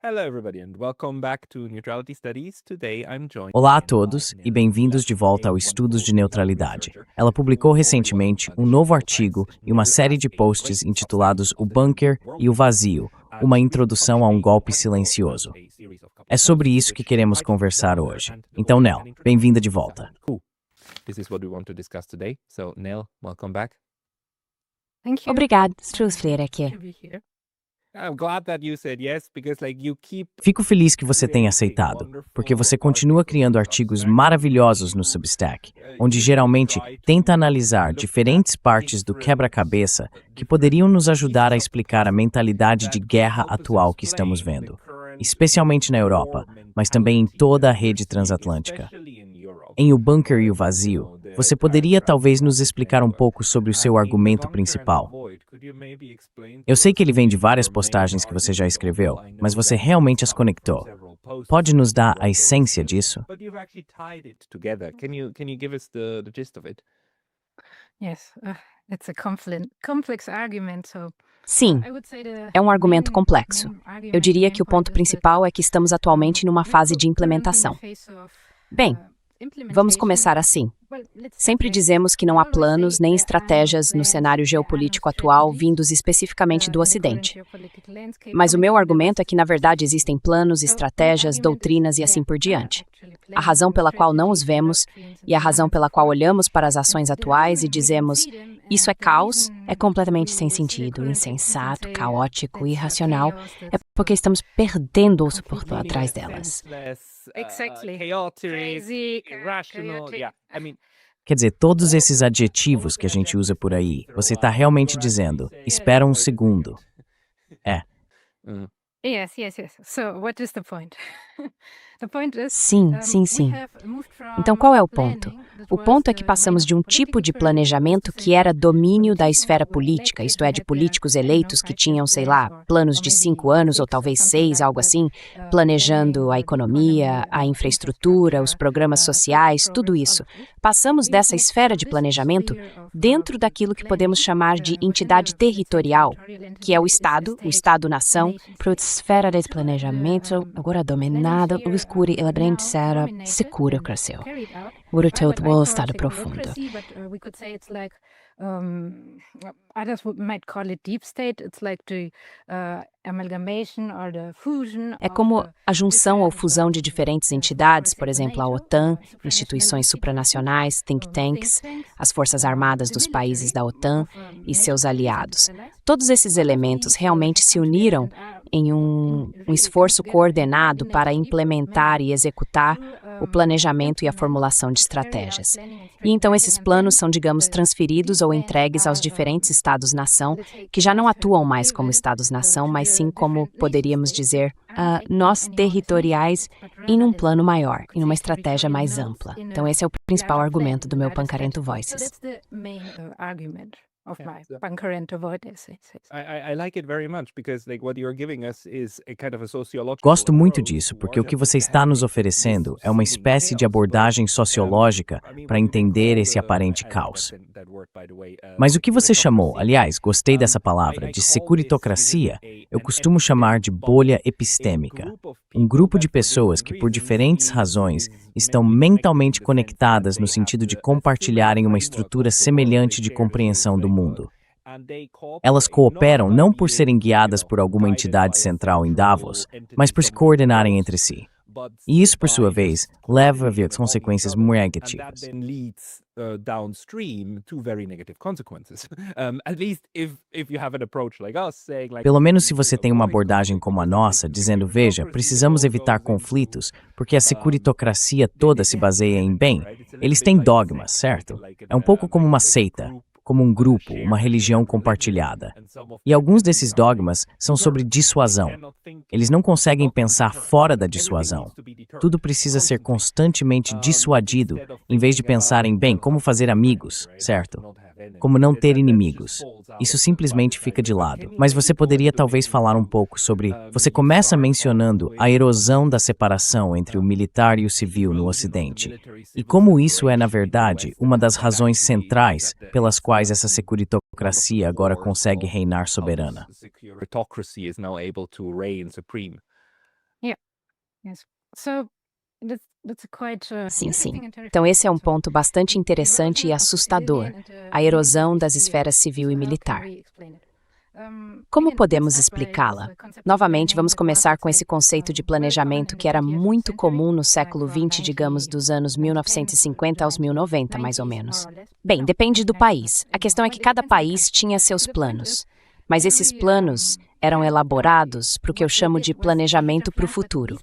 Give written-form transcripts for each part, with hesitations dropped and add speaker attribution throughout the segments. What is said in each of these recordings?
Speaker 1: Hello, everybody, and welcome back to Neutrality Studies. Today I'm joined.
Speaker 2: Olá a todos e bem-vindos de volta ao Estudos de Neutralidade. Ela publicou recentemente um novo artigo e uma série de posts intitulados O Bunker e o Vazio, uma introdução a um golpe silencioso. É sobre isso que queremos conversar hoje. Então, Nel, bem-vinda de volta.
Speaker 1: This is what we want to discuss today. So, Nell, welcome back.
Speaker 3: Obrigado, Struzfleer aqui.
Speaker 1: I'm glad that you said yes, because you keep.
Speaker 2: Fico feliz que você tenha aceitado, porque você continua criando artigos maravilhosos no Substack, onde geralmente tenta analisar diferentes partes do quebra-cabeça que poderiam nos ajudar a explicar a mentalidade de guerra atual que estamos vendo, especialmente na Europa, mas também em toda a rede transatlântica. Em O Bunker e o Vazio, você poderia talvez nos explicar um pouco sobre o seu argumento principal. Eu sei que ele vem de várias postagens que você já escreveu, mas você realmente as conectou. Pode nos dar a essência disso?
Speaker 3: Sim, é um argumento complexo. Eu diria que o ponto principal é que estamos atualmente numa fase de implementação. Bem, vamos começar assim. Sempre dizemos que não há planos nem estratégias no cenário geopolítico atual vindos especificamente do Ocidente. Mas o meu argumento é que, na verdade, existem planos, estratégias, doutrinas e assim por diante. A razão pela qual não os vemos e a razão pela qual olhamos para as ações atuais e dizemos isso é caos, é completamente sem sentido, insensato, caótico, irracional, é porque estamos perdendo o suporte atrás delas.
Speaker 2: Quer dizer, todos esses adjetivos que a gente usa por aí, você está realmente dizendo, espera um segundo. É.
Speaker 3: Sim. Então, qual é o ponto? O ponto é que passamos de um tipo de planejamento que era domínio da esfera política, isto é, de políticos eleitos que tinham, sei lá, planos de 5 anos ou talvez 6, algo assim, planejando a economia, a infraestrutura, os programas sociais, tudo isso. Passamos dessa esfera de planejamento dentro daquilo que podemos chamar de entidade territorial, que é o Estado-nação, para a esfera de planejamento agora dominada, obscura e era segura cresceu. O todo estado profundo. É como a junção ou fusão de diferentes entidades, por exemplo, a OTAN, instituições supranacionais, think tanks, as forças armadas dos países da OTAN e seus aliados. Todos esses elementos realmente se uniram em um esforço coordenado para implementar e executar o planejamento e a formulação de estratégias. E então esses planos são, digamos, transferidos ou entregues aos diferentes Estados-nação, que já não atuam mais como Estados-nação, mas sim como, poderíamos dizer, nós territoriais em um plano maior, em uma estratégia mais ampla. Então esse é o principal argumento do meu Pancarento Voices.
Speaker 2: Gosto muito disso, porque o que você está nos oferecendo é uma espécie de abordagem sociológica para entender esse aparente caos. Mas o que você chamou, aliás, gostei dessa palavra, de securitocracia, eu costumo chamar de bolha epistêmica. Um grupo de pessoas que, por diferentes razões, estão mentalmente conectadas no sentido de compartilharem uma estrutura semelhante de compreensão do mundo. Elas cooperam não por serem guiadas por alguma entidade central em Davos, mas por se coordenarem entre si. E isso, por sua vez, leva a consequências muito negativas. Pelo menos se você tem uma abordagem como a nossa, dizendo, veja, precisamos evitar conflitos, porque a securitocracia toda se baseia em, bem, eles têm dogmas, certo? É um pouco como uma seita, como um grupo, uma religião compartilhada. E alguns desses dogmas são sobre dissuasão. Eles não conseguem pensar fora da dissuasão. Tudo precisa ser constantemente dissuadido, em vez de pensar em, bem, como fazer amigos, certo? Como não ter inimigos. Isso simplesmente fica de lado. Mas você poderia talvez falar um pouco sobre... Você começa mencionando a erosão da separação entre o militar e o civil no Ocidente. E como isso é, na verdade, uma das razões centrais pelas quais essa securitocracia agora consegue reinar soberana.
Speaker 3: Sim, sim. Então, esse é um ponto bastante interessante e assustador, a erosão das esferas civil e militar. Como podemos explicá-la? Novamente, vamos começar com esse conceito de planejamento que era muito comum no século XX, digamos, dos anos 1950 aos 1090, mais ou menos. Bem, depende do país. A questão é que cada país tinha seus planos. Mas esses planos eram elaborados para o que eu chamo de planejamento para o futuro.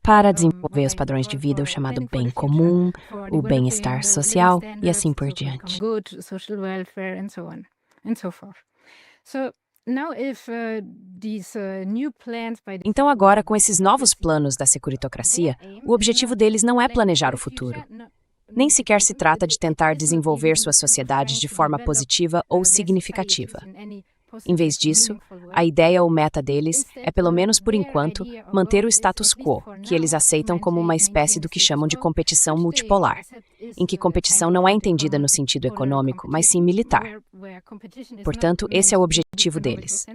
Speaker 3: Para desenvolver os padrões de vida, o chamado bem comum, o bem-estar social e assim por diante. Então agora, com esses novos planos da securitocracia, o objetivo deles não é planejar o futuro. Nem sequer se trata de tentar desenvolver suas sociedades de forma positiva ou significativa. Em vez disso, a ideia ou meta deles é, pelo menos por enquanto, manter o status quo, que eles aceitam como uma espécie do que chamam de competição multipolar, em que competição não é entendida no sentido econômico, mas sim militar. Portanto, esse é o objetivo deles: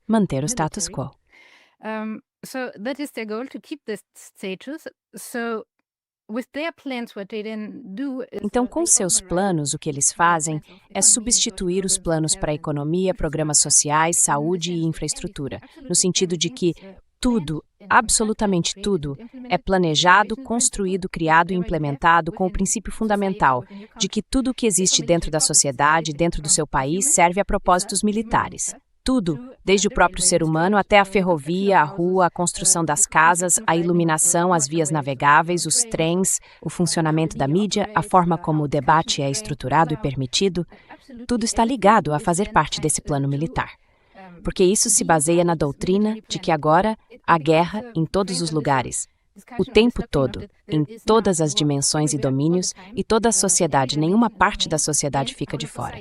Speaker 3: manter o status quo. Então, com seus planos, o que eles fazem é substituir os planos para a economia, programas sociais, saúde e infraestrutura, no sentido de que tudo, absolutamente tudo, é planejado, construído, criado e implementado com o princípio fundamental de que tudo o que existe dentro da sociedade, dentro do seu país, serve a propósitos militares. Tudo, desde o próprio ser humano até a ferrovia, a rua, a construção das casas, a iluminação, as vias navegáveis, os trens, o funcionamento da mídia, a forma como o debate é estruturado e permitido, tudo está ligado a fazer parte desse plano militar. Porque isso se baseia na doutrina de que agora há guerra em todos os lugares, o tempo todo, em todas as dimensões e domínios, e toda a sociedade, nenhuma parte da sociedade fica de fora.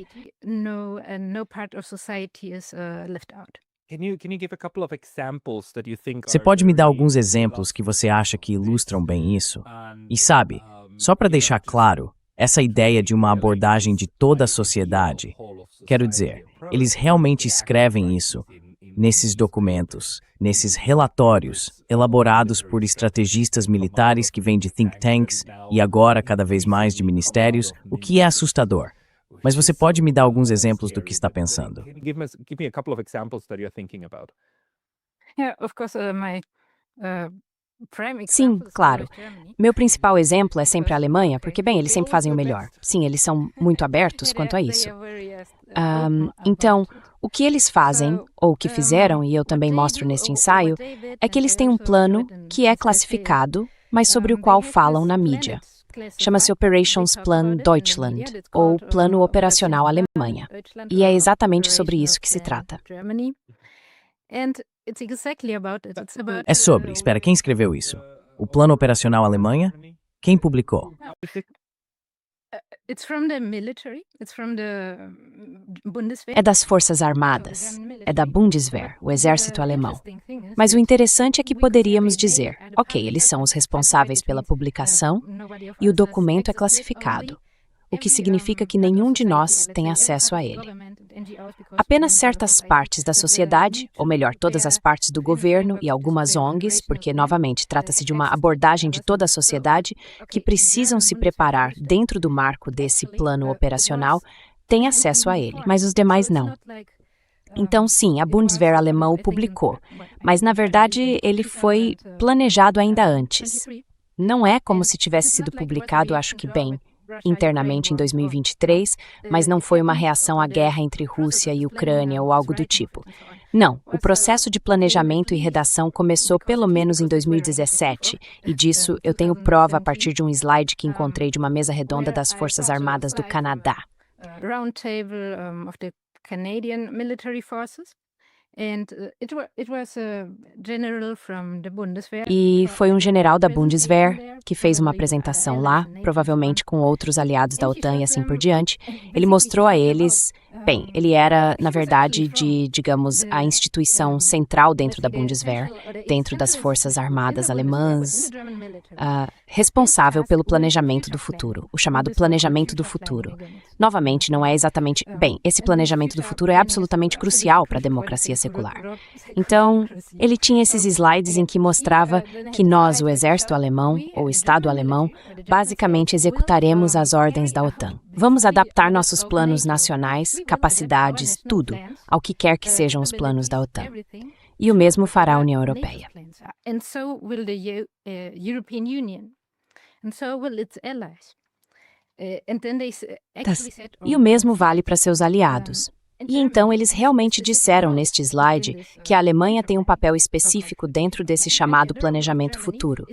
Speaker 2: Você pode me dar alguns exemplos que você acha que ilustram bem isso? E sabe, só para deixar claro, essa ideia de uma abordagem de toda a sociedade, quero dizer, eles realmente escrevem isso nesses documentos, nesses relatórios elaborados por estrategistas militares que vêm de think tanks e agora cada vez mais de ministérios, o que é assustador. Mas você pode me dar alguns exemplos do que está pensando?
Speaker 3: Sim, claro. Meu principal exemplo é sempre a Alemanha, porque, bem, eles sempre fazem o melhor. Sim, eles são muito abertos quanto a isso. Então, o que eles fazem, ou o que fizeram, e eu também mostro neste ensaio, é que eles têm um plano que é classificado, mas sobre o qual falam na mídia. Chama-se Operationsplan Deutschland, ou Plano Operacional Alemanha. E é exatamente sobre isso que se trata.
Speaker 2: É sobre, espera, quem escreveu isso? O Plano Operacional Alemanha? Quem publicou?
Speaker 3: É das Forças Armadas, é da Bundeswehr, o exército alemão. Mas o interessante é que poderíamos dizer, ok, eles são os responsáveis pela publicação e o documento é classificado, o que significa que nenhum de nós tem acesso a ele. Apenas certas partes da sociedade, ou melhor, todas as partes do governo e algumas ONGs, porque, novamente, trata-se de uma abordagem de toda a sociedade, que precisam se preparar dentro do marco desse plano operacional, têm acesso a ele, mas os demais não. Então, sim, a Bundeswehr alemã o publicou, mas, na verdade, ele foi planejado ainda antes. Não é como se tivesse sido publicado, acho que bem, internamente em 2023, mas não foi uma reação à guerra entre Rússia e Ucrânia ou algo do tipo. Não, o processo de planejamento e redação começou pelo menos em 2017, e disso eu tenho prova a partir de um slide que encontrei de uma mesa redonda das Forças Armadas do Canadá. E foi um general da Bundeswehr que fez uma apresentação lá, provavelmente com outros aliados da OTAN e assim por diante. Ele mostrou a eles, bem, ele era, na verdade, digamos, a instituição central dentro da Bundeswehr, dentro das Forças Armadas alemãs, responsável pelo planejamento do futuro, o chamado planejamento do futuro. Novamente, não é exatamente... Bem, esse planejamento do futuro é absolutamente crucial para a democracia secular. Então, ele tinha esses slides em que mostrava que nós, o exército alemão, ou Estado alemão, basicamente executaremos as ordens da OTAN. Vamos adaptar nossos planos nacionais, capacidades, tudo, ao que quer que sejam os planos da OTAN. E o mesmo fará a União Europeia. E o mesmo vale para seus aliados. E então eles realmente disseram neste slide que a Alemanha tem um papel específico dentro desse chamado planejamento futuro.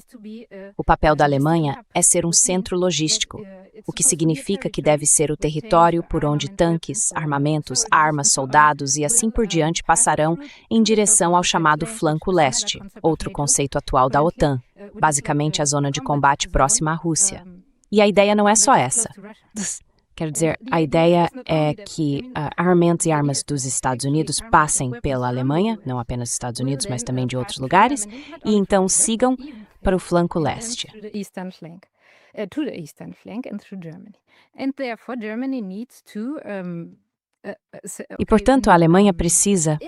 Speaker 3: O papel da Alemanha é ser um centro logístico, o que significa que deve ser o território por onde tanques, armamentos, armas, soldados e assim por diante passarão em direção ao chamado flanco leste, outro conceito atual da OTAN, basicamente a zona de combate próxima à Rússia. E a ideia não é só essa. Quer dizer, a ideia é que armamentos e armas dos Estados Unidos passem pela Alemanha, não apenas dos Estados Unidos, mas também de outros lugares, e então sigam para o flanco leste. E, portanto, a Alemanha precisa,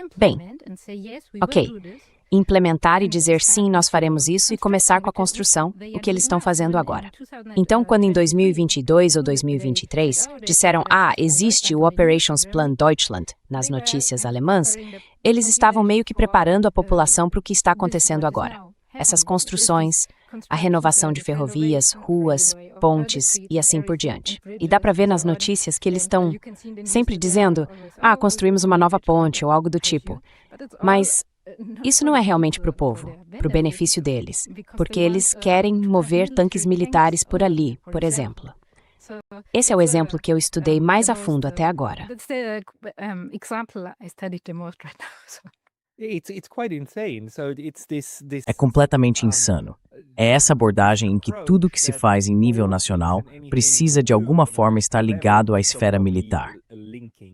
Speaker 3: implementar e dizer sim, nós faremos isso e começar com a construção, o que eles estão fazendo agora. Então, quando em 2022 ou 2023 disseram, existe o Operations Plan Deutschland nas notícias alemãs, eles estavam meio que preparando a população para o que está acontecendo agora. Essas construções, a renovação de ferrovias, ruas, pontes e assim por diante. E dá para ver nas notícias que eles estão sempre dizendo, construímos uma nova ponte ou algo do tipo. Mas isso não é realmente para o povo, para o benefício deles, porque eles querem mover tanques militares por ali, por exemplo. Esse é o exemplo que eu estudei mais a fundo até agora.
Speaker 2: É completamente insano. É essa abordagem em que tudo que se faz em nível nacional precisa de alguma forma estar ligado à esfera militar.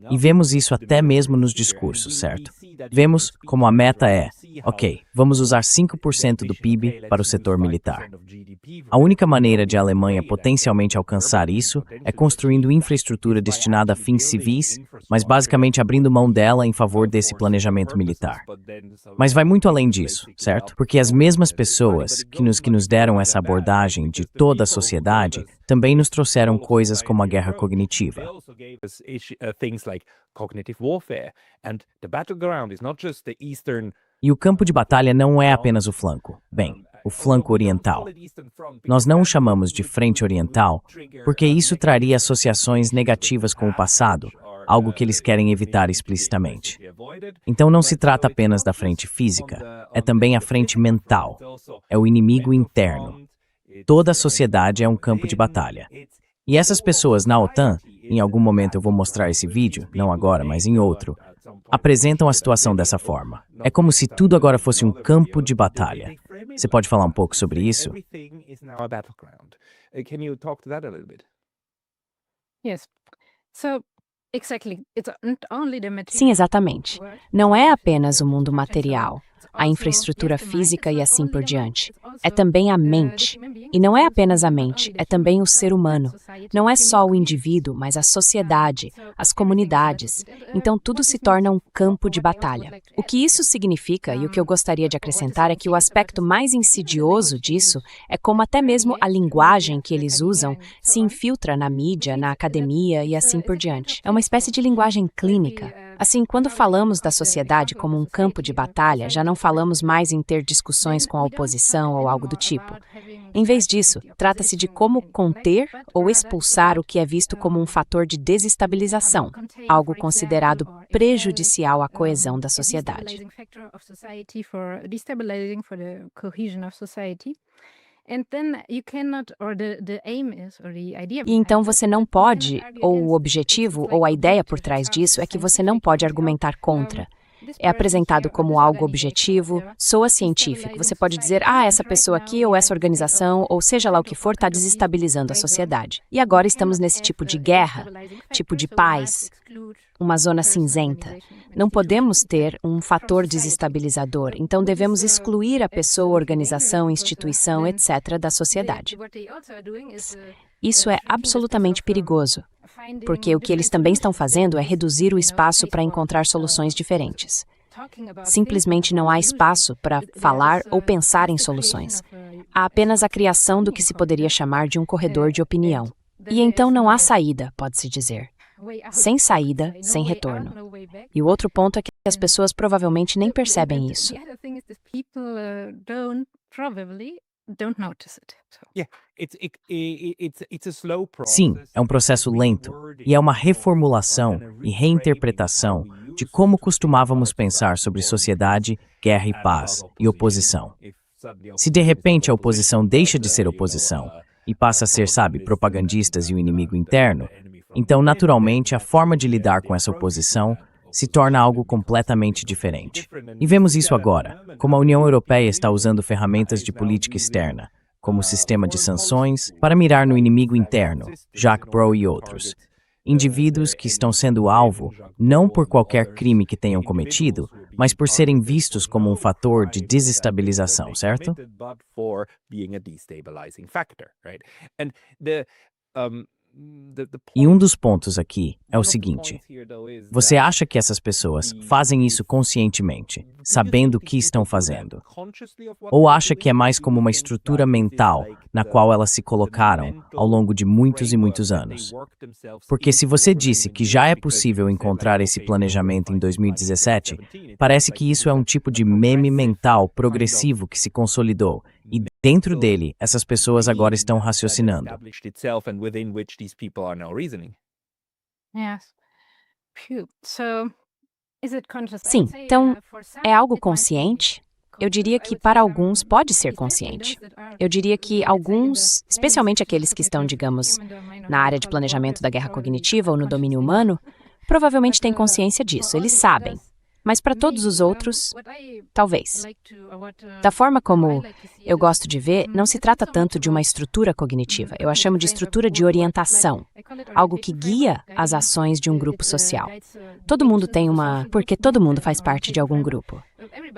Speaker 2: E vemos isso até mesmo nos discursos, certo? Vemos como a meta é, vamos usar 5% do PIB para o setor militar. A única maneira de a Alemanha potencialmente alcançar isso é construindo infraestrutura destinada a fins civis, mas basicamente abrindo mão dela em favor desse planejamento militar. Mas vai muito além disso, certo? Porque as mesmas pessoas que nos deram essa abordagem de toda a sociedade também nos trouxeram coisas como a guerra cognitiva. E o campo de batalha não é apenas o flanco. O flanco oriental. Nós não o chamamos de frente oriental porque isso traria associações negativas com o passado, algo que eles querem evitar explicitamente. Então não se trata apenas da frente física, é também a frente mental. É o inimigo interno. Toda a sociedade é um campo de batalha. E essas pessoas na OTAN, em algum momento eu vou mostrar esse vídeo, não agora, mas em outro, apresentam a situação dessa forma. É como se tudo agora fosse um campo de batalha. Você pode falar um pouco sobre isso?
Speaker 3: Sim, exatamente. Não é apenas o mundo material, a infraestrutura física e assim por diante. É também a mente. E não é apenas a mente, é também o ser humano. Não é só o indivíduo, mas a sociedade, as comunidades. Então tudo se torna um campo de batalha. O que isso significa, e o que eu gostaria de acrescentar, é que o aspecto mais insidioso disso é como até mesmo a linguagem que eles usam se infiltra na mídia, na academia e assim por diante. É uma espécie de linguagem clínica. Assim, quando falamos da sociedade como um campo de batalha, já não falamos mais em ter discussões com a oposição ou algo do tipo. Em vez disso, trata-se de como conter ou expulsar o que é visto como um fator de desestabilização, algo considerado prejudicial à coesão da sociedade. E então você não pode, ou o objetivo, ou a ideia por trás disso é que você não pode argumentar contra. É apresentado como algo objetivo, soa científico. Você pode dizer, essa pessoa aqui ou essa organização, ou seja lá o que for, está desestabilizando a sociedade. E agora estamos nesse tipo de guerra, tipo de paz, uma zona cinzenta. Não podemos ter um fator desestabilizador, então devemos excluir a pessoa, organização, instituição, etc. da sociedade. Isso é absolutamente perigoso, porque o que eles também estão fazendo é reduzir o espaço para encontrar soluções diferentes. Simplesmente não há espaço para falar ou pensar em soluções. Há apenas a criação do que se poderia chamar de um corredor de opinião. E então não há saída, pode-se dizer. Sem saída, sem retorno. E o outro ponto é que as pessoas provavelmente nem percebem isso.
Speaker 2: Sim, é um processo lento e é uma reformulação e reinterpretação de como costumávamos pensar sobre sociedade, guerra e paz e oposição. Se de repente a oposição deixa de ser oposição e passa a ser, sabe, propagandistas e o inimigo interno, então naturalmente a forma de lidar com essa oposição se torna algo completamente diferente. E vemos isso agora, como a União Europeia está usando ferramentas de política externa, como o sistema de sanções, para mirar no inimigo interno, Jacques Brou e outros. Indivíduos que estão sendo alvo não por qualquer crime que tenham cometido, mas por serem vistos como um fator de desestabilização, certo? E um dos pontos aqui é o seguinte: você acha que essas pessoas fazem isso conscientemente, sabendo o que estão fazendo? Ou acha que é mais como uma estrutura mental na qual elas se colocaram ao longo de muitos e muitos anos? Porque se você disse que já é possível encontrar esse planejamento em 2017, parece que isso é um tipo de meme mental progressivo que se consolidou. E dentro dele, essas pessoas agora estão raciocinando.
Speaker 3: Sim, então, é algo consciente? Eu diria que para alguns pode ser consciente. Eu diria que alguns, especialmente aqueles que estão, digamos, na área de planejamento da guerra cognitiva ou no domínio humano, provavelmente têm consciência disso, eles sabem. Mas para todos os outros, talvez. Da forma como eu gosto de ver, não se trata tanto de uma estrutura cognitiva. Eu a chamo de estrutura de orientação, algo que guia as ações de um grupo social. Todo mundo tem porque todo mundo faz parte de algum grupo.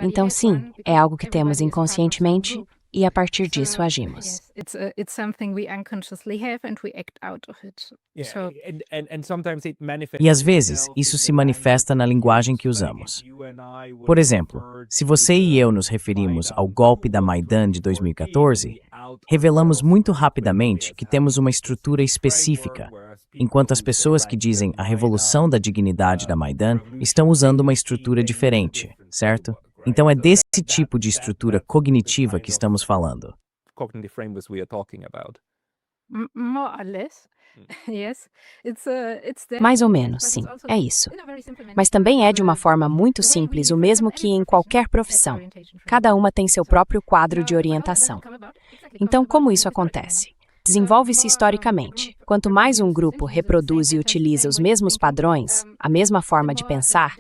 Speaker 3: Então, sim, é algo que temos inconscientemente e a partir disso agimos.
Speaker 2: E às vezes, isso se manifesta na linguagem que usamos. Por exemplo, se você e eu nos referimos ao golpe da Maidan de 2014, revelamos muito rapidamente que temos uma estrutura específica, enquanto as pessoas que dizem a revolução da dignidade da Maidan estão usando uma estrutura diferente, certo? Então é desse tipo de estrutura cognitiva que estamos falando.
Speaker 3: Mais ou menos, sim, é isso. Mas também é de uma forma muito simples, o mesmo que em qualquer profissão. Cada uma tem seu próprio quadro de orientação. Então, como isso acontece? Desenvolve-se historicamente. Quanto mais um grupo reproduz e utiliza os mesmos padrões, a mesma forma de pensar,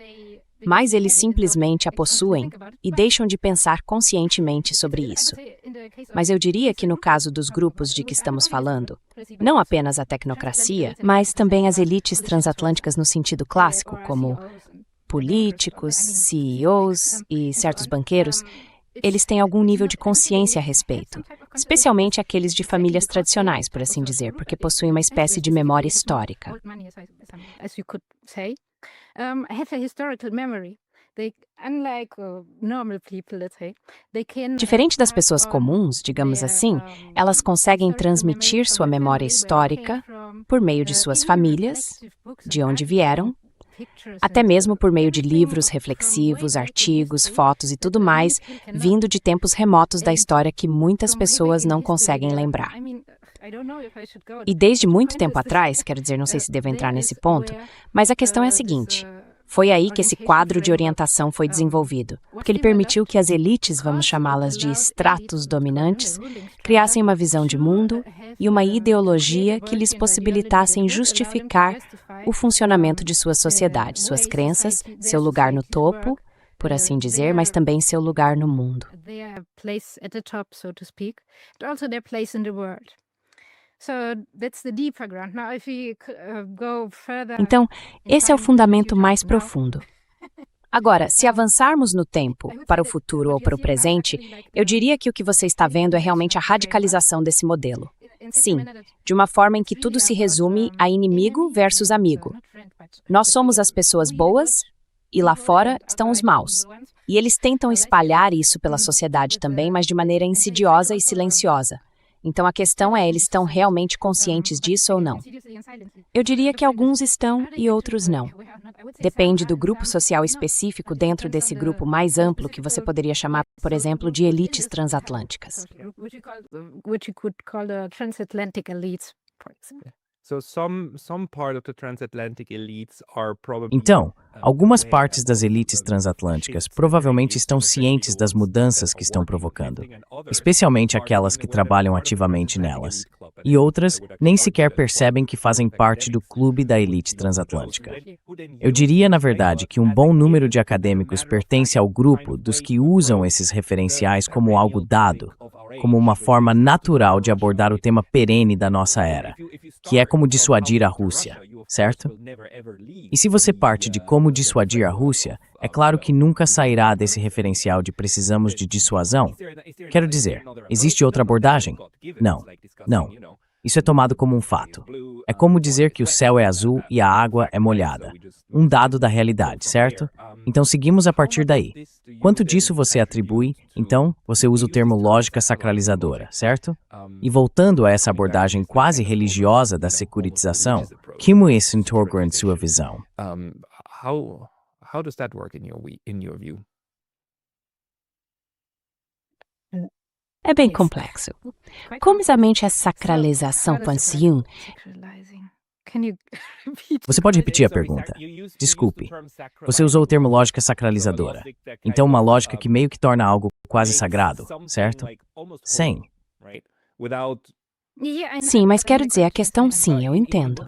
Speaker 3: mais eles simplesmente a possuem e deixam de pensar conscientemente sobre isso. Mas eu diria que no caso dos grupos de que estamos falando, não apenas a tecnocracia, mas também as elites transatlânticas no sentido clássico, como políticos, CEOs e certos banqueiros, eles têm algum nível de consciência a respeito, especialmente aqueles de famílias tradicionais, por assim dizer, porque possuem uma espécie de memória histórica. Diferente das pessoas comuns, digamos assim, elas conseguem transmitir sua memória histórica por meio de suas famílias, de onde vieram, até mesmo por meio de livros reflexivos, artigos, fotos e tudo mais, vindo de tempos remotos da história que muitas pessoas não conseguem lembrar. E desde muito tempo atrás, quero dizer, não sei se devo entrar nesse ponto, mas a questão é a seguinte: foi aí que esse quadro de orientação foi desenvolvido, porque ele permitiu que as elites, vamos chamá-las de estratos dominantes, criassem uma visão de mundo e uma ideologia que lhes possibilitassem justificar o funcionamento de sua sociedade, suas crenças, seu lugar no topo, por assim dizer, mas também seu lugar no mundo. Então, esse é o fundamento mais profundo. Agora, se avançarmos no tempo, para o futuro ou para o presente, eu diria que o que você está vendo é realmente a radicalização desse modelo. Sim, de uma forma em que tudo se resume a inimigo versus amigo. Nós somos as pessoas boas E lá fora estão os maus. E eles tentam espalhar isso pela sociedade também, mas de maneira insidiosa e silenciosa. Então a questão é, eles estão realmente conscientes disso ou não? Eu diria que alguns estão e outros não. Depende do grupo social específico dentro desse grupo mais amplo que você poderia chamar, por exemplo, de elites transatlânticas.
Speaker 2: Então, algumas partes das elites transatlânticas provavelmente estão cientes das mudanças que estão provocando, especialmente aquelas que trabalham ativamente nelas, e outras nem sequer percebem que fazem parte do clube da elite transatlântica. Eu diria, na verdade, que um bom número de acadêmicos pertence ao grupo dos que usam esses referenciais como algo dado, como uma forma natural de abordar o tema perene da nossa era, que é como dissuadir a Rússia, certo? E se você parte de como dissuadir a Rússia, é claro que nunca sairá desse referencial de precisamos de dissuasão. Quero dizer, existe outra abordagem? Não, não. Isso é tomado como um fato. É como dizer que o céu é azul e a água é molhada. Um dado da realidade, certo? Então seguimos a partir daí. Quanto disso você atribui, então, você usa o termo lógica sacralizadora, certo? E voltando a essa abordagem quase religiosa da securitização, como isso integra em sua visão?
Speaker 1: How does that work in your view?
Speaker 3: É bem complexo. Como exatamente a sacralização funciona?
Speaker 2: Você pode repetir a pergunta? Desculpe. Você usou o termo lógica sacralizadora. Então, uma lógica que meio que torna algo quase sagrado, certo? Sim.
Speaker 3: Sim, mas quero dizer, a questão sim, eu entendo.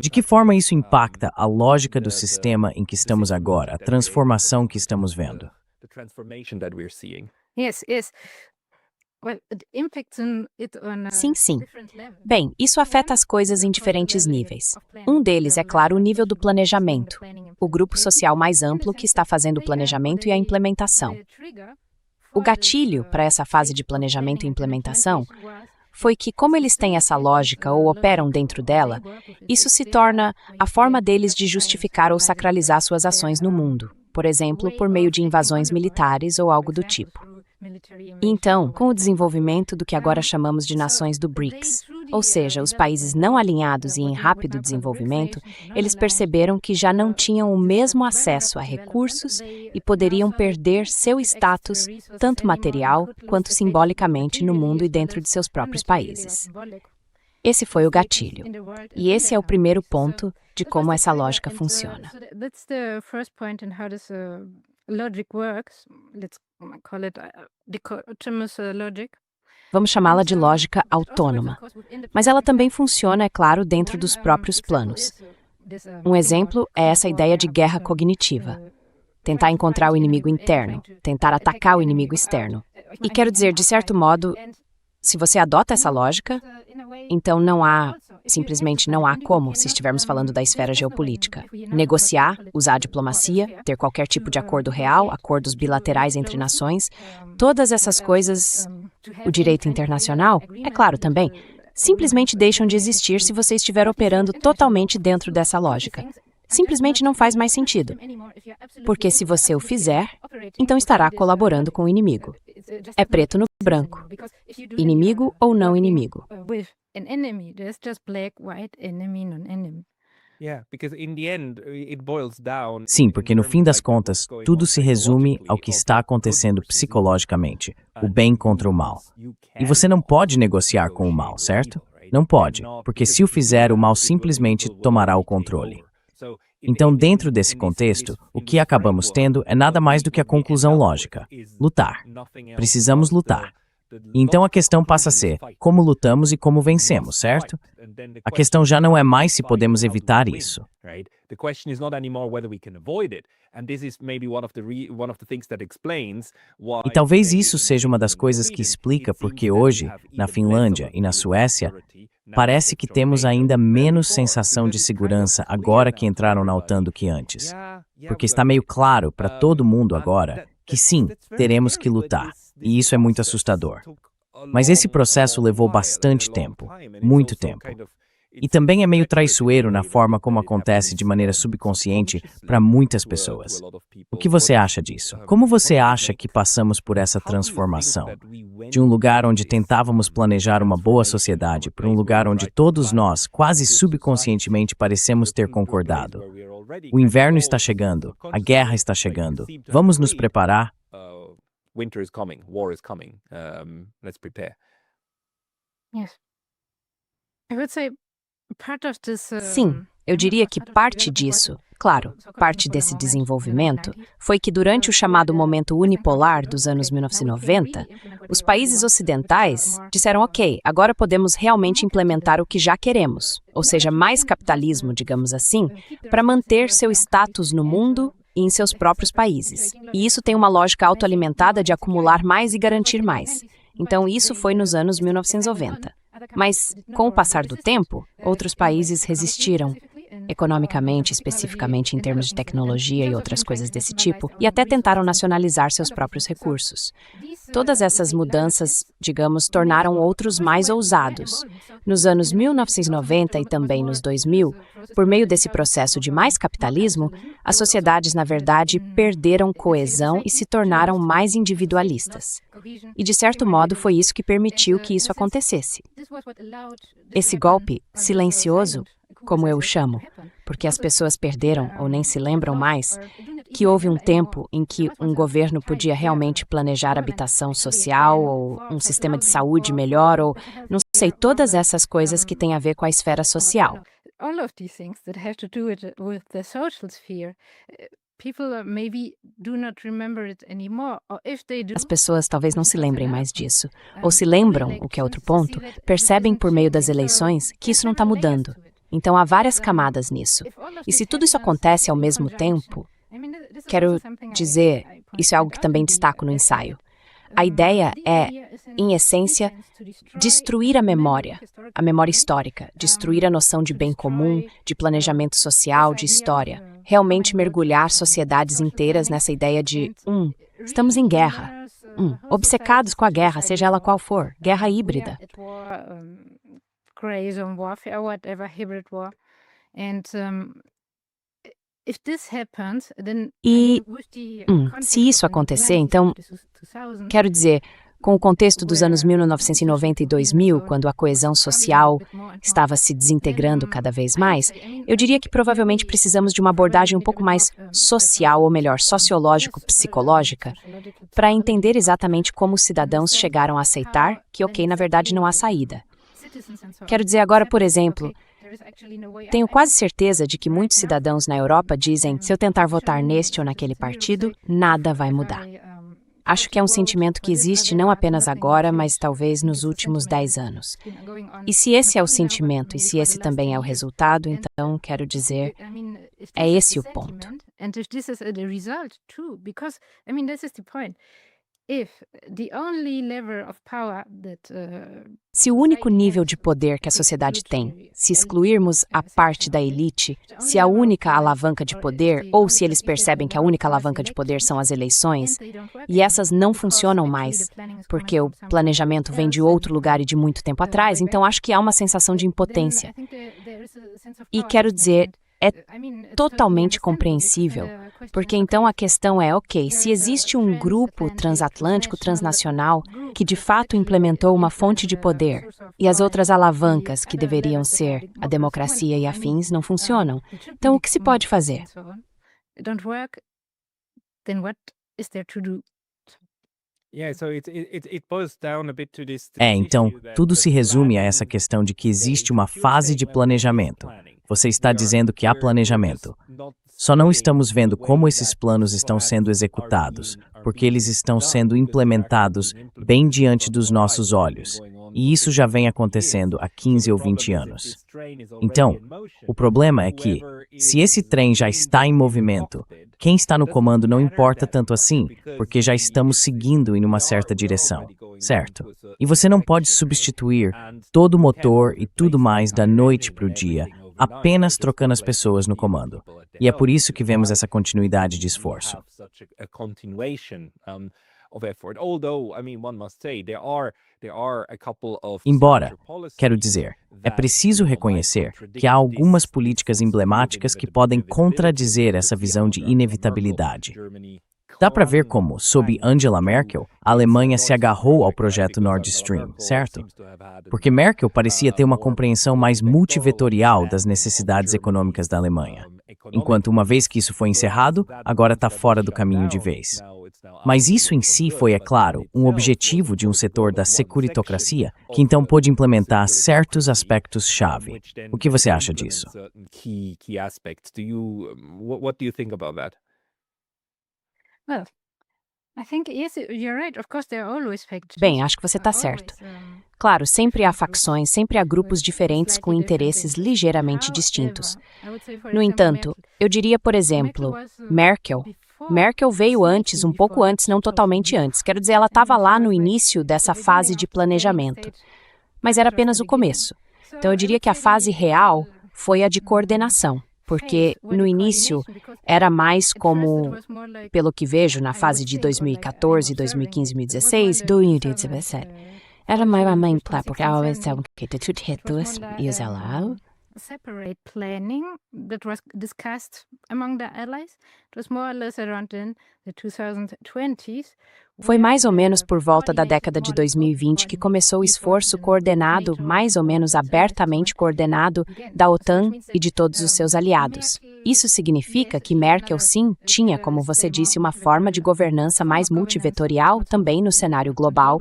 Speaker 2: De que forma isso impacta a lógica do sistema em que estamos agora, a transformação que estamos vendo?
Speaker 3: Sim, sim. Bem, isso afeta as coisas em diferentes níveis. Um deles é, claro, o nível do planejamento, o grupo social mais amplo que está fazendo o planejamento e a implementação. O gatilho para essa fase de planejamento e implementação foi que, como eles têm essa lógica ou operam dentro dela, isso se torna a forma deles de justificar ou sacralizar suas ações no mundo, por exemplo, por meio de invasões militares ou algo do tipo. E então, com o desenvolvimento do que agora chamamos de nações do BRICS, ou seja, os países não alinhados e em rápido desenvolvimento, eles perceberam que já não tinham o mesmo acesso a recursos e poderiam perder seu status, tanto material quanto simbolicamente, no mundo e dentro de seus próprios países. Esse foi o gatilho. E esse é o primeiro ponto de como essa lógica funciona. Vamos chamá-la de lógica autônoma. Mas ela também funciona, é claro, dentro dos próprios planos. Um exemplo é essa ideia de guerra cognitiva. Tentar encontrar o inimigo interno, tentar atacar o inimigo externo. E quero dizer, de certo modo, se você adota essa lógica, então simplesmente não há como, se estivermos falando da esfera geopolítica, negociar, usar a diplomacia, ter qualquer tipo de acordo real, acordos bilaterais entre nações, todas essas coisas, o direito internacional, é claro também, simplesmente deixam de existir se você estiver operando totalmente dentro dessa lógica. Simplesmente não faz mais sentido. Porque se você o fizer, então estará colaborando com o inimigo. É preto no branco. Inimigo ou não inimigo.
Speaker 2: Sim, porque no fim das contas, tudo se resume ao que está acontecendo psicologicamente, o bem contra o mal. E você não pode negociar com o mal, certo? Não pode, porque se o fizer, o mal simplesmente tomará o controle. Então, dentro desse contexto, o que acabamos tendo é nada mais do que a conclusão lógica: lutar. Precisamos lutar. E então a questão passa a ser como lutamos e como vencemos, certo? A questão já não é mais se podemos evitar isso. E talvez isso seja uma das coisas que explica porque hoje, na Finlândia e na Suécia, parece que temos ainda menos sensação de segurança agora que entraram na OTAN do que antes. Porque está meio claro para todo mundo agora que sim, teremos que lutar. E isso é muito assustador. Mas esse processo levou bastante tempo, muito tempo. E também é meio traiçoeiro na forma como acontece de maneira subconsciente para muitas pessoas. O que você acha disso? Como você acha que passamos por essa transformação? De um lugar onde tentávamos planejar uma boa sociedade para um lugar onde todos nós, quase subconscientemente, parecemos ter concordado. O inverno está chegando, a guerra está chegando. Vamos nos preparar?
Speaker 1: Winter is coming, war is coming. Let's prepare.
Speaker 4: Yes. I would say part of this,
Speaker 3: Sim, eu diria que parte disso, claro, parte desse desenvolvimento, foi que durante o chamado momento unipolar dos anos 1990, os países ocidentais disseram, ok, agora podemos realmente implementar o que já queremos, ou seja, mais capitalismo, digamos assim, para manter seu status no mundo e em seus próprios países. E isso tem uma lógica autoalimentada de acumular mais e garantir mais. Então, isso foi nos anos 1990. Mas, com o passar do tempo, outros países resistiram, economicamente, especificamente em termos de tecnologia e outras coisas desse tipo, e até tentaram nacionalizar seus próprios recursos. Todas essas mudanças, digamos, tornaram outros mais ousados. Nos anos 1990 e também nos 2000, por meio desse processo de mais capitalismo, as sociedades, na verdade, perderam coesão e se tornaram mais individualistas. E, de certo modo, foi isso que permitiu que isso acontecesse. Esse golpe silencioso, como eu o chamo, porque as pessoas perderam ou nem se lembram mais, que houve um tempo em que um governo podia realmente planejar habitação social ou um sistema de saúde melhor ou, não sei, todas essas coisas que têm a ver com a esfera social.
Speaker 4: all of these things that have to do with the social sphere, people maybe do not remember it anymore, or if they do.
Speaker 3: As pessoas talvez não se lembrem mais disso, ou se lembram, o que é outro ponto, percebem por meio das eleições que isso não está mudando. Então há várias camadas nisso. E se tudo isso acontece ao mesmo tempo, quero dizer, isso é algo que também destaco no ensaio. A ideia é, em essência, destruir a memória histórica, destruir a noção de bem comum, de planejamento social, de história. Realmente mergulhar sociedades inteiras nessa ideia de, estamos em guerra, obcecados com a guerra, seja ela qual for, guerra híbrida.
Speaker 4: Craze on warfare, whatever, hybrid war. And if this happens, then
Speaker 3: E se isso acontecer, então, quero dizer, com o contexto dos anos 1990 e 2000, quando a coesão social estava se desintegrando cada vez mais, eu diria que provavelmente precisamos de uma abordagem um pouco mais social, ou melhor, sociológico-psicológica, para entender exatamente como os cidadãos chegaram a aceitar que, ok, na verdade não há saída. Quero dizer agora, por exemplo, tenho quase certeza de que muitos cidadãos na Europa dizem, se eu tentar votar neste ou naquele partido, nada vai mudar. Acho que é um sentimento que existe não apenas agora, mas talvez nos últimos 10 anos. E se esse é o sentimento, e se esse também é o resultado, então, quero dizer, é esse o ponto. Se o único nível de poder que a sociedade tem, se excluirmos a parte da elite, se a única alavanca de poder, ou se eles percebem que a única alavanca de poder são as eleições, e essas não funcionam mais, porque o planejamento vem de outro lugar e de muito tempo atrás, então acho que há uma sensação de impotência. E quero dizer, é totalmente compreensível, porque então a questão é, ok, se existe um grupo transatlântico, transnacional, que de fato implementou uma fonte de poder, e as outras alavancas que deveriam ser a democracia e afins não funcionam, então o que se pode fazer?
Speaker 2: Então, tudo se resume a essa questão de que existe uma fase de planejamento. Você está dizendo que há planejamento. Só não estamos vendo como esses planos estão sendo executados, porque eles estão sendo implementados bem diante dos nossos olhos. E isso já vem acontecendo há 15 ou 20 anos. Então, o problema é que, se esse trem já está em movimento, quem está no comando não importa tanto assim, porque já estamos seguindo em uma certa direção, certo? E você não pode substituir todo o motor e tudo mais da noite para o dia, apenas trocando as pessoas no comando. E é por isso que vemos essa continuidade de esforço. Embora, quero dizer, é preciso reconhecer que há algumas políticas emblemáticas que podem contradizer essa visão de inevitabilidade. Dá para ver como, sob Angela Merkel, a Alemanha se agarrou ao projeto Nord Stream, certo? Porque Merkel parecia ter uma compreensão mais multivetorial das necessidades econômicas da Alemanha. Enquanto, uma vez que isso foi encerrado, agora está fora do caminho de vez. Mas isso em si foi, é claro, um objetivo de um setor da securitocracia que então pôde implementar certos aspectos-chave. O que você acha disso?
Speaker 4: Well, I think yes, you're right. Of course, there are always factions.
Speaker 3: Bem, acho que você está certo. Claro, sempre há facções, sempre há grupos diferentes com interesses ligeiramente distintos. No entanto, eu diria, por exemplo, Merkel veio antes, um pouco antes, não totalmente antes. Quero dizer, ela estava lá no início dessa fase de planejamento. Mas era apenas o começo. Então eu diria que a fase real foi a de coordenação. Porque no início era mais como, pelo que vejo, na fase de 2014, 2015, 2016, 2017, era mais uma mãe plá, porque a OSL que te tudo e os lá.
Speaker 4: Separate planning that was discussed among the allies. It was more or less around in the 2020s.
Speaker 3: Foi mais ou menos por volta da década de 2020 que começou o esforço coordenado, mais ou menos abertamente coordenado, da OTAN e de todos os seus aliados. Isso significa que Merkel, sim, tinha, como você disse, uma forma de governança mais multivetorial também no cenário global,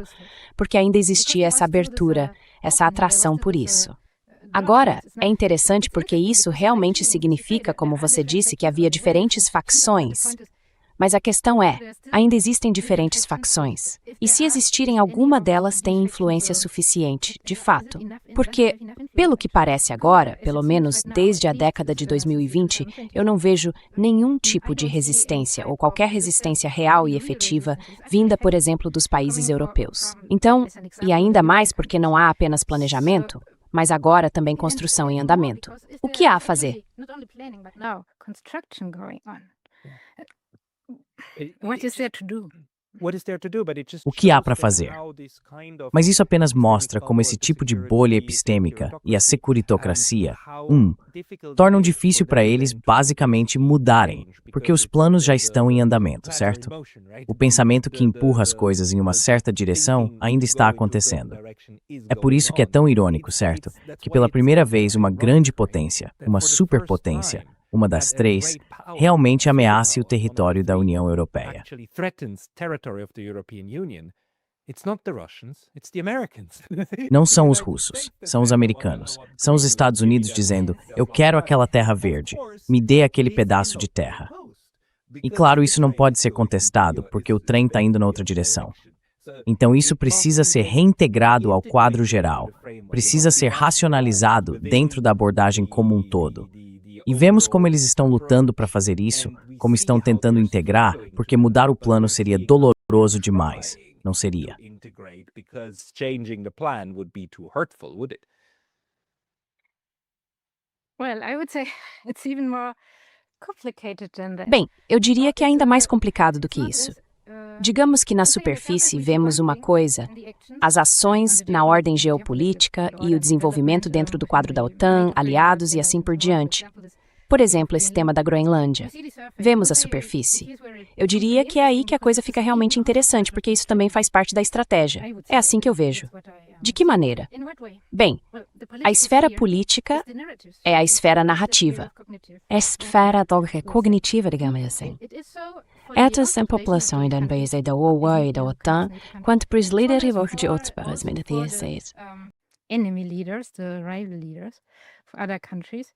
Speaker 3: porque ainda existia essa abertura, essa atração por isso. Agora, é interessante porque isso realmente significa, como você disse, que havia diferentes facções. Mas a questão é, ainda existem diferentes facções. E se existirem, alguma delas tem influência suficiente, de fato. Porque, pelo que parece agora, pelo menos desde a década de 2020, eu não vejo nenhum tipo de resistência, ou qualquer resistência real e efetiva, vinda, por exemplo, dos países europeus. Então, e ainda mais porque não há apenas planejamento, mas agora também construção em andamento. O que há a fazer?
Speaker 4: What is there to do?
Speaker 2: O que há para fazer? Mas isso apenas mostra como esse tipo de bolha epistêmica e a securitocracia, tornam difícil para eles basicamente mudarem, porque os planos já estão em andamento, certo? O pensamento que empurra as coisas em uma certa direção ainda está acontecendo. É por isso que é tão irônico, certo? Que pela primeira vez uma grande potência, uma superpotência, uma das três, realmente ameace o território da União Europeia. Não são os russos, são os americanos. São os Estados Unidos dizendo, eu quero aquela terra verde, me dê aquele pedaço de terra. E claro, isso não pode ser contestado, porque o trem está indo na outra direção. Então isso precisa ser reintegrado ao quadro geral, precisa ser racionalizado dentro da abordagem como um todo. E vemos como eles estão lutando para fazer isso, como estão tentando integrar, porque mudar o plano seria doloroso demais, não seria?
Speaker 3: Bem, eu diria que é ainda mais complicado do que isso. Digamos que na superfície vemos uma coisa, as ações na ordem geopolítica e o desenvolvimento dentro do quadro da OTAN, aliados e assim por diante. Por exemplo, esse tema da Groenlândia. Vemos a superfície. Eu diria que é aí que a coisa fica realmente interessante, porque isso também faz parte da estratégia. É assim que eu vejo. De que maneira? Bem, a esfera política é a esfera narrativa. É a esfera cognitiva, digamos assim. Estas são populações da base da OUA e da OTAN, quanto para os líderes de outros países.
Speaker 4: Enemy leaders, the rival leaders of other countries.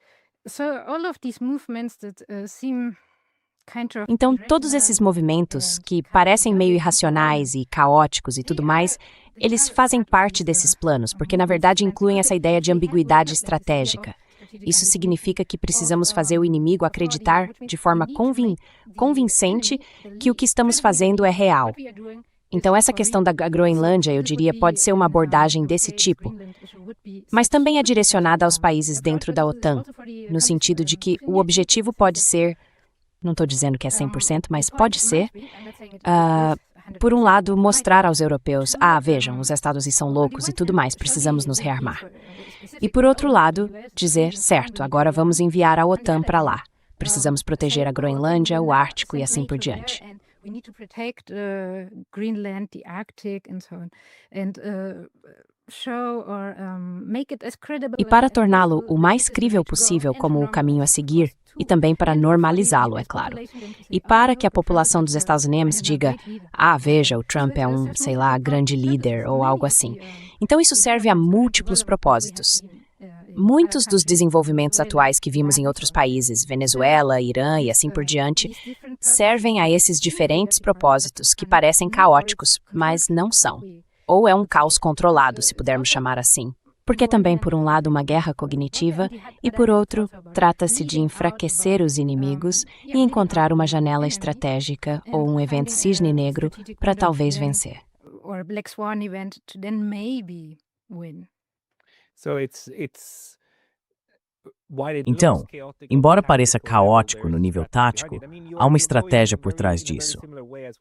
Speaker 4: So all of these movements that seem kind of.
Speaker 3: Então, todos esses movimentos que parecem meio irracionais e caóticos e tudo mais, eles fazem parte desses planos, porque na verdade incluem essa ideia de ambiguidade estratégica. Isso significa que precisamos fazer o inimigo acreditar de forma convincente que o que estamos fazendo é real. Então, essa questão da Groenlândia, eu diria, pode ser uma abordagem desse tipo, mas também é direcionada aos países dentro da OTAN, no sentido de que o objetivo pode ser, não estou dizendo que é 100%, mas pode ser, Por um lado, mostrar aos europeus, vejam, os Estados Unidos são loucos e tudo mais, precisamos nos rearmar. E por outro lado, dizer, certo, agora vamos enviar a OTAN para lá. Precisamos proteger a Groenlândia, o Ártico e assim por diante.
Speaker 4: We need to protect Greenland, the Arctic, and so on, and show or make it as credible.
Speaker 3: E para torná-lo o mais crível possível como o caminho a seguir, e também para normalizá-lo, é claro. E para que a população dos Estados Unidos diga, veja, o Trump é um, sei lá, grande líder ou algo assim. Então isso serve a múltiplos propósitos. Muitos dos desenvolvimentos atuais que vimos em outros países, Venezuela, Irã e assim por diante, servem a esses diferentes propósitos que parecem caóticos, mas não são. Ou é um caos controlado, se pudermos chamar assim. Porque é também, por um lado, uma guerra cognitiva e, por outro, trata-se de enfraquecer os inimigos e encontrar uma janela estratégica ou um evento cisne negro para talvez vencer.
Speaker 4: Or Black Swan event to then maybe win.
Speaker 2: Então, embora pareça caótico no nível tático, há uma estratégia por trás disso.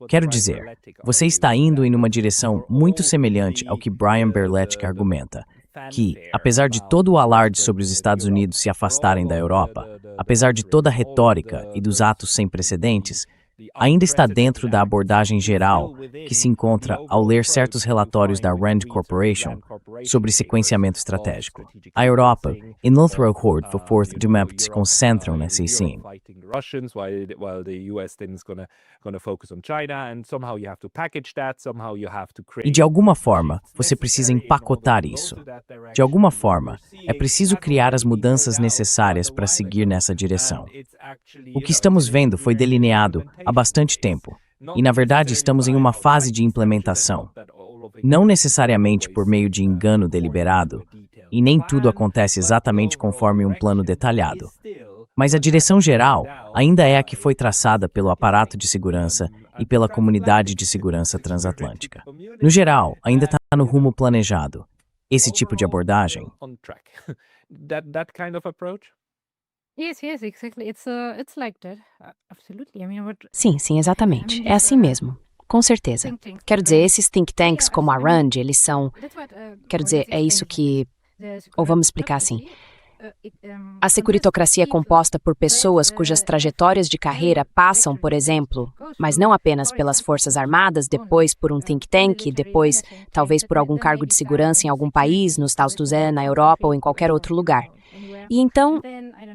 Speaker 2: Quero dizer, você está indo em uma direção muito semelhante ao que Brian Berlechk argumenta, que, apesar de todo o alarde sobre os Estados Unidos se afastarem da Europa, apesar de toda a retórica e dos atos sem precedentes, ainda está dentro da abordagem geral que se encontra ao ler certos relatórios da Rand Corporation sobre sequenciamento estratégico. A Europa e Northrop Forth de Map se concentram nessa sim. E de alguma forma, você precisa empacotar isso. De alguma forma, é preciso criar as mudanças necessárias para seguir nessa direção. O que estamos vendo foi delineado há bastante tempo, e na verdade estamos em uma fase de implementação. Não necessariamente por meio de engano deliberado, e nem tudo acontece exatamente conforme um plano detalhado. Mas a direção geral ainda é a que foi traçada pelo aparato de segurança e pela comunidade de segurança transatlântica. No geral, ainda está no rumo planejado. Esse tipo de abordagem.
Speaker 4: Yes, exactly. It's like that. Absolutely. I mean,
Speaker 3: Sim, exatamente. É assim mesmo. Com certeza. Quero dizer, esses think tanks como a Rand, eles são... Quero dizer, é isso que... Ou vamos explicar assim. A securitocracia é composta por pessoas cujas trajetórias de carreira passam, por exemplo, mas não apenas pelas Forças Armadas, depois por um think tank, depois talvez por algum cargo de segurança em algum país, nos Estados Unidos, na Europa ou em qualquer outro lugar. E então,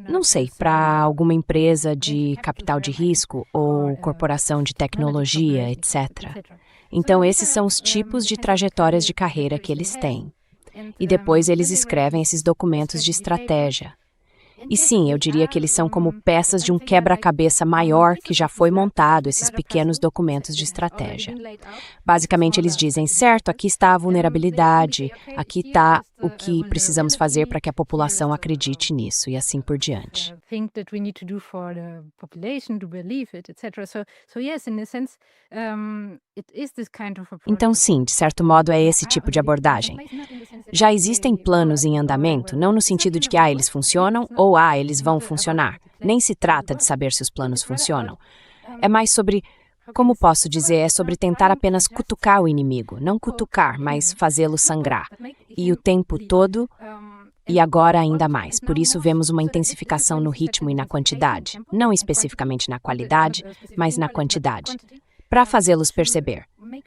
Speaker 3: não sei, para alguma empresa de capital de risco ou corporação de tecnologia, etc. Então, esses são os tipos de trajetórias de carreira que eles têm. E depois eles escrevem esses documentos de estratégia. E sim, eu diria que eles são como peças de um quebra-cabeça maior que já foi montado, esses pequenos documentos de estratégia. Basicamente, eles dizem, certo, aqui está a vulnerabilidade, aqui está o que precisamos fazer para que a população acredite nisso, e assim por diante. Então, sim, de certo modo, é esse tipo de abordagem. Já existem planos em andamento, não no sentido de que, eles funcionam ou, eles vão funcionar. Nem se trata de saber se os planos funcionam. É mais sobre, como posso dizer, é sobre tentar apenas cutucar o inimigo. Não cutucar, mas fazê-lo sangrar. E o tempo todo, e agora ainda mais. Por isso vemos uma intensificação no ritmo e na quantidade. Não especificamente na qualidade, mas na quantidade. Para fazê-los perceber.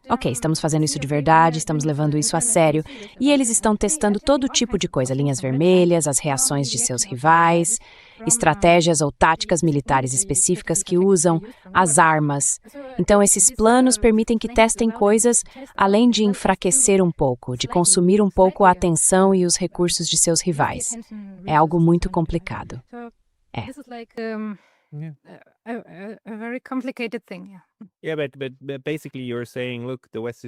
Speaker 3: Ok, estamos fazendo isso de verdade, estamos levando isso a sério, e eles estão testando todo tipo de coisa, linhas vermelhas, as reações de seus rivais, estratégias ou táticas militares específicas que usam, as armas. Então, esses planos permitem que testem coisas além de enfraquecer um pouco, de consumir um pouco a atenção e os recursos de seus rivais. É algo muito complicado. É.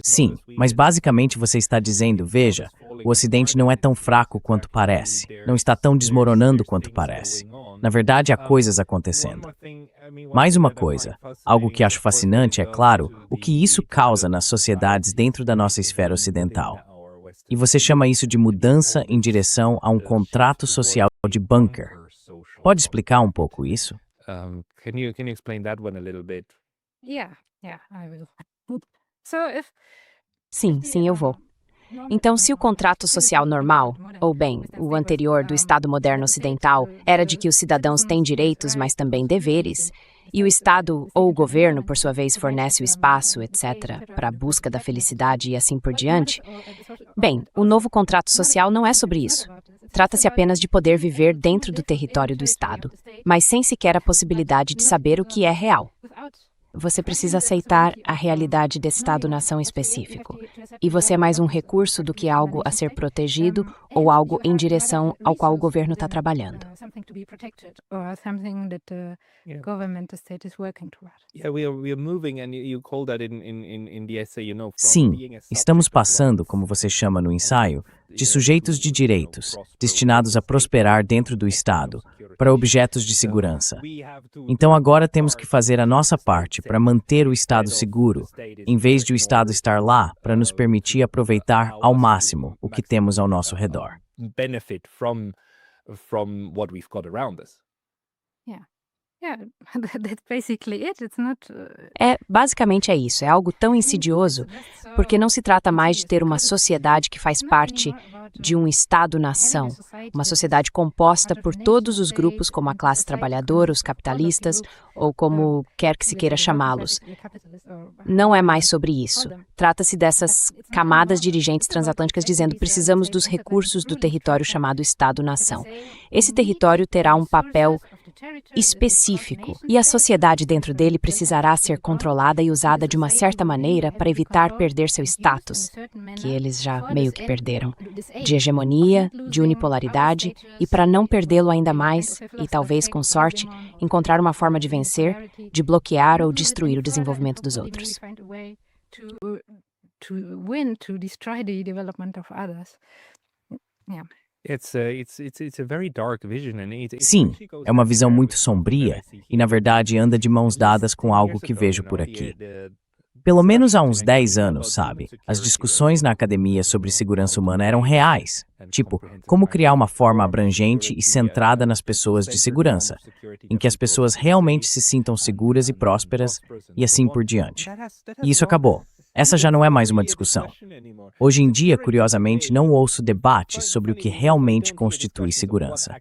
Speaker 2: Sim, mas basicamente você está dizendo, veja, o Ocidente não é tão fraco quanto parece, não está tão desmoronando quanto parece. Na verdade, há coisas acontecendo. Mais uma coisa, algo que acho fascinante é, claro, o que isso causa nas sociedades dentro da nossa esfera ocidental. E você chama isso de mudança em direção a um contrato social de bunker. Pode explicar um pouco isso?
Speaker 1: Can you explain that one a little bit?
Speaker 4: Yeah, I will.
Speaker 3: Sim, eu vou. Então, se o contrato social normal, ou bem, o anterior do Estado moderno ocidental, era de que os cidadãos têm direitos, mas também deveres, e o Estado ou o governo, por sua vez, fornece o espaço, etc., para a busca da felicidade e assim por diante, bem, o novo contrato social não é sobre isso. Trata-se apenas de poder viver dentro do território do Estado, mas sem sequer a possibilidade de saber o que é real. Você precisa aceitar a realidade desse Estado-nação específico. E você é mais um recurso do que algo a ser protegido ou algo em direção ao qual o governo está trabalhando.
Speaker 2: Sim, estamos passando, como você chama no ensaio, de sujeitos de direitos, destinados a prosperar dentro do Estado, para objetos de segurança. Então agora temos que fazer a nossa parte para manter o Estado seguro, em vez de o Estado estar lá para nos permitir aproveitar ao máximo o que temos ao nosso redor.
Speaker 3: Basicamente é isso. É algo tão insidioso, porque não se trata mais de ter uma sociedade que faz parte de um Estado-nação, uma sociedade composta por todos os grupos, como a classe trabalhadora, os capitalistas, ou como quer que se queira chamá-los. Não é mais sobre isso. Trata-se dessas camadas dirigentes transatlânticas dizendo: precisamos dos recursos do território chamado Estado-nação. Esse território terá um papel específico, e a sociedade dentro dele precisará ser controlada e usada de uma certa maneira para evitar perder seu status, que eles já meio que perderam, de hegemonia, de unipolaridade, e para não perdê-lo ainda mais, e talvez com sorte, encontrar uma forma de vencer, de bloquear ou destruir o desenvolvimento dos outros.
Speaker 2: Sim, é uma visão muito sombria e, na verdade, anda de mãos dadas com algo que vejo por aqui. Pelo menos há uns 10 anos, sabe, as discussões na academia sobre segurança humana eram reais. Tipo, como criar uma forma abrangente e centrada nas pessoas de segurança, em que as pessoas realmente se sintam seguras e prósperas e assim por diante. E isso acabou. Essa já não é mais uma discussão. Hoje em dia, curiosamente, não ouço debates sobre o que realmente constitui segurança.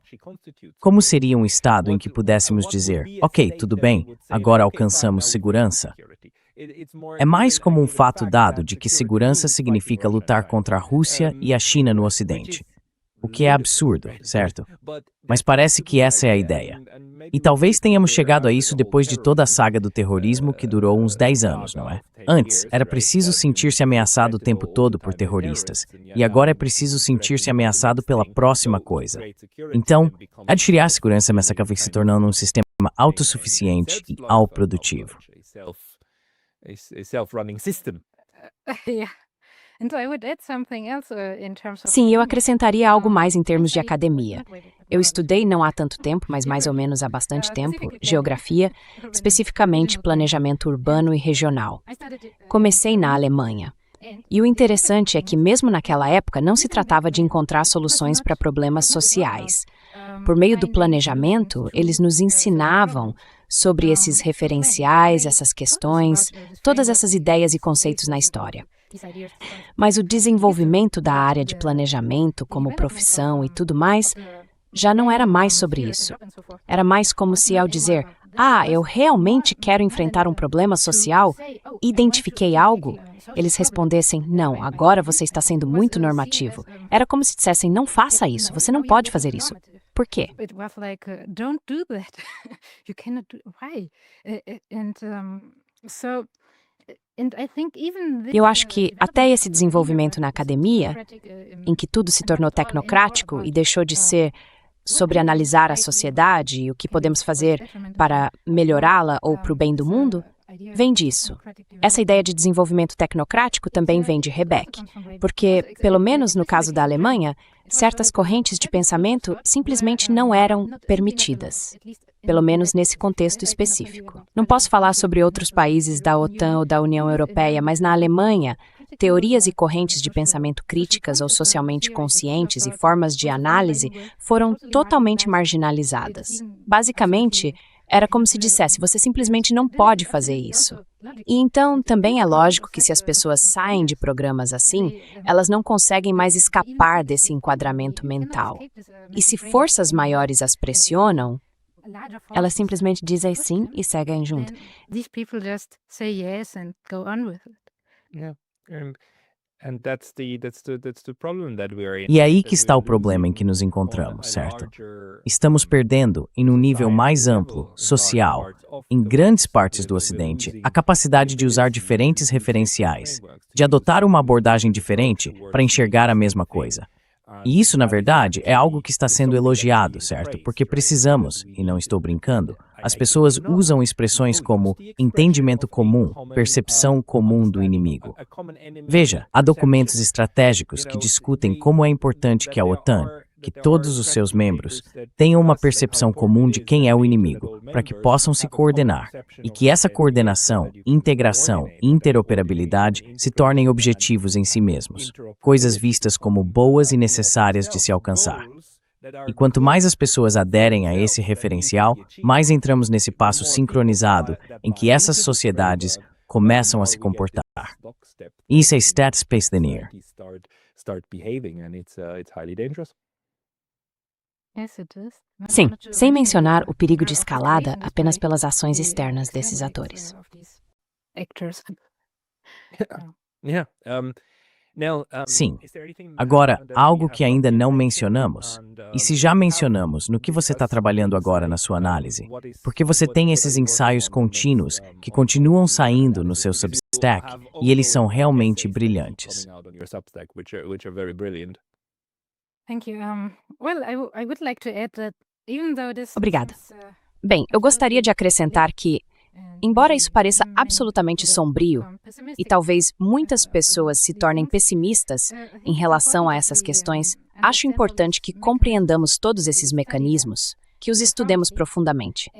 Speaker 2: Como seria um estado em que pudéssemos dizer: ok, tudo bem, agora alcançamos segurança? É mais como um fato dado de que segurança significa lutar contra a Rússia e a China no Ocidente. O que é absurdo, certo? Mas parece que essa é a ideia. E talvez tenhamos chegado a isso depois de toda a saga do terrorismo que durou uns 10 anos, não é? Antes, era preciso sentir-se ameaçado o tempo todo por terroristas. E agora é preciso sentir-se ameaçado pela próxima coisa. Então, adquirir a segurança me acaba se tornando um sistema autossuficiente e autoprodutivo.
Speaker 3: Sim, eu acrescentaria algo mais em termos de academia. Eu estudei não há tanto tempo, mas mais ou menos há bastante tempo, geografia, especificamente planejamento urbano e regional. Comecei na Alemanha. E o interessante é que mesmo naquela época não se tratava de encontrar soluções para problemas sociais. Por meio do planejamento, eles nos ensinavam sobre esses referenciais, essas questões, todas essas ideias e conceitos na história. Mas o desenvolvimento da área de planejamento como profissão e tudo mais já não era mais sobre isso. Era mais como se, ao dizer: eu realmente quero enfrentar um problema social, identifiquei algo, eles respondessem: não, agora você está sendo muito normativo. Era como se dissessem: não faça isso, você não pode fazer isso. Por quê? Eu acho que até esse desenvolvimento na academia, em que tudo se tornou tecnocrático e deixou de ser sobre analisar a sociedade e o que podemos fazer para melhorá-la ou para o bem do mundo, vem disso. Essa ideia de desenvolvimento tecnocrático também vem de Habeck, porque, pelo menos no caso da Alemanha, certas correntes de pensamento simplesmente não eram permitidas, pelo menos nesse contexto específico. Não posso falar sobre outros países da OTAN ou da União Europeia, mas na Alemanha, teorias e correntes de pensamento críticas ou socialmente conscientes e formas de análise foram totalmente marginalizadas. Basicamente, Era como se dissesse, você simplesmente não pode fazer isso. E então, também é lógico que se as pessoas saem de programas assim, elas não conseguem mais escapar desse enquadramento mental. E se forças maiores as pressionam, elas simplesmente dizem sim e seguem junto.
Speaker 4: These people just say yes and go on with it.
Speaker 1: Yeah. And that's the problem that we are in.
Speaker 2: E é aí
Speaker 1: that
Speaker 2: que está
Speaker 1: we're
Speaker 2: o problema em
Speaker 1: losing
Speaker 2: que nos
Speaker 1: on
Speaker 2: encontramos,
Speaker 1: a
Speaker 2: certo?
Speaker 1: larger
Speaker 2: Estamos perdendo, em um nível mais amplo, social, em grandes partes do Ocidente, a capacidade de usar diferentes referenciais, de adotar uma abordagem diferente para enxergar a mesma coisa. E isso, na verdade, é algo que está sendo elogiado, certo? Porque precisamos, e não estou brincando, as pessoas usam expressões como entendimento comum, percepção comum do inimigo. Veja, há documentos estratégicos que discutem como é importante que a OTAN, que todos os seus membros, tenham uma percepção comum de quem é o inimigo, para que possam se coordenar, e que essa coordenação, integração e interoperabilidade se tornem objetivos em si mesmos, coisas vistas como boas e necessárias de se alcançar. E quanto mais as pessoas aderem a esse referencial, mais entramos nesse passo sincronizado em que essas sociedades começam a se comportar. Isso é Stat Space Linear.
Speaker 4: Yes, it is.
Speaker 3: Sim, sem mencionar o perigo de escalada apenas pelas ações externas desses atores.
Speaker 4: Actors.
Speaker 1: Yeah.
Speaker 2: Sim. Agora, algo que ainda não mencionamos. E se já mencionamos, no que você está trabalhando agora na sua análise? Porque você tem esses ensaios contínuos que continuam saindo no seu Substack e eles são realmente brilhantes.
Speaker 4: Thank you. Well, I would like to add that even though this
Speaker 3: Obrigada.
Speaker 4: is,
Speaker 3: Bem, eu gostaria de acrescentar que, embora isso pareça absolutamente sombrio, e talvez muitas pessoas se tornem pessimistas em relação a essas questões, acho importante que compreendamos todos esses mecanismos, que os estudemos profundamente.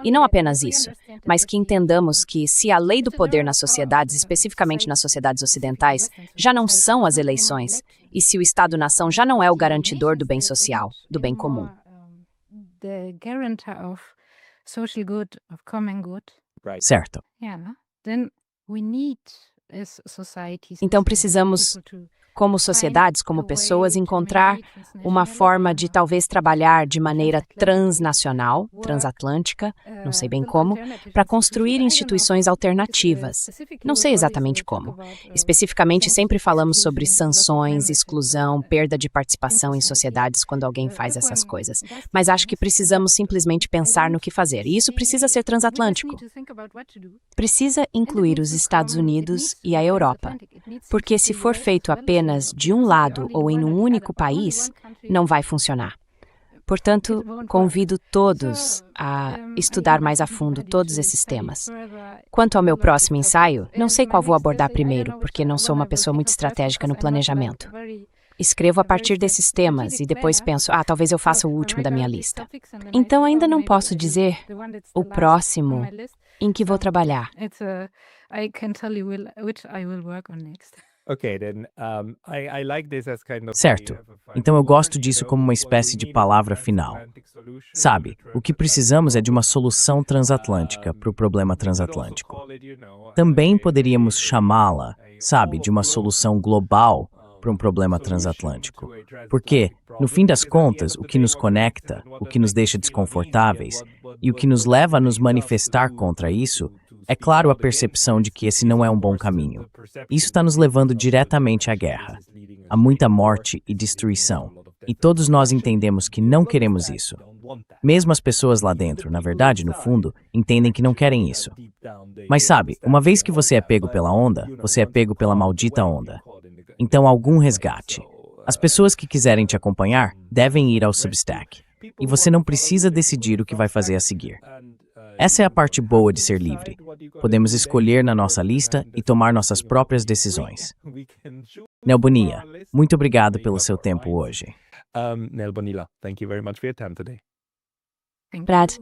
Speaker 3: E não apenas isso, mas que entendamos que se a lei do poder nas sociedades, especificamente nas sociedades ocidentais, já não são as eleições, e se o Estado-nação já não é o garantidor do bem social, do bem comum.
Speaker 4: the guarantor of social good, of common good.
Speaker 2: Certo.
Speaker 4: Yeah. Then we need as societies.
Speaker 3: Então precisamos, como sociedades, como pessoas, encontrar uma forma de talvez trabalhar de maneira transnacional, transatlântica, não sei bem como, para construir instituições alternativas. Não sei exatamente como. Especificamente, sempre falamos sobre sanções, exclusão, perda de participação em sociedades quando alguém faz essas coisas. Mas acho que precisamos simplesmente pensar no que fazer. E isso precisa ser transatlântico. Precisa incluir os Estados Unidos e a Europa. Porque se for feito apenas de um lado ou em um único país, não vai funcionar. Portanto, convido todos a estudar mais a fundo todos esses temas. Quanto ao meu próximo ensaio, não sei qual vou abordar primeiro, porque não sou uma pessoa muito estratégica no planejamento. Escrevo a partir desses temas e depois penso, talvez eu faça o último da minha lista. Então ainda não posso dizer o próximo em que vou trabalhar.
Speaker 4: I can tell you which I will work on next.
Speaker 1: Okay, then I like this as kind of
Speaker 2: Certo. Então eu gosto disso como uma espécie de palavra final. Sabe, o que precisamos é de uma solução transatlântica para o problema transatlântico. Também poderíamos chamá-la, sabe, de uma solução global para um problema transatlântico. Porque, no fim das contas, o que nos conecta, o que nos deixa desconfortáveis e o que nos leva a nos manifestar contra isso é claro a percepção de que esse não é um bom caminho. Isso está nos levando diretamente à guerra, a muita morte e destruição. E todos nós entendemos que não queremos isso. Mesmo as pessoas lá dentro, na verdade, no fundo, entendem que não querem isso. Mas sabe, uma vez que você é pego pela onda, você é pego pela maldita onda. Então, algum resgate. As pessoas que quiserem te acompanhar devem ir ao Substack. E você não precisa decidir o que vai fazer a seguir. Essa é a parte boa de ser livre. Podemos escolher na nossa lista e tomar nossas próprias decisões. Nel Bonilla, muito obrigado pelo seu tempo hoje.
Speaker 1: Nel Bonilla, thank you very much for your time today.
Speaker 3: Brad,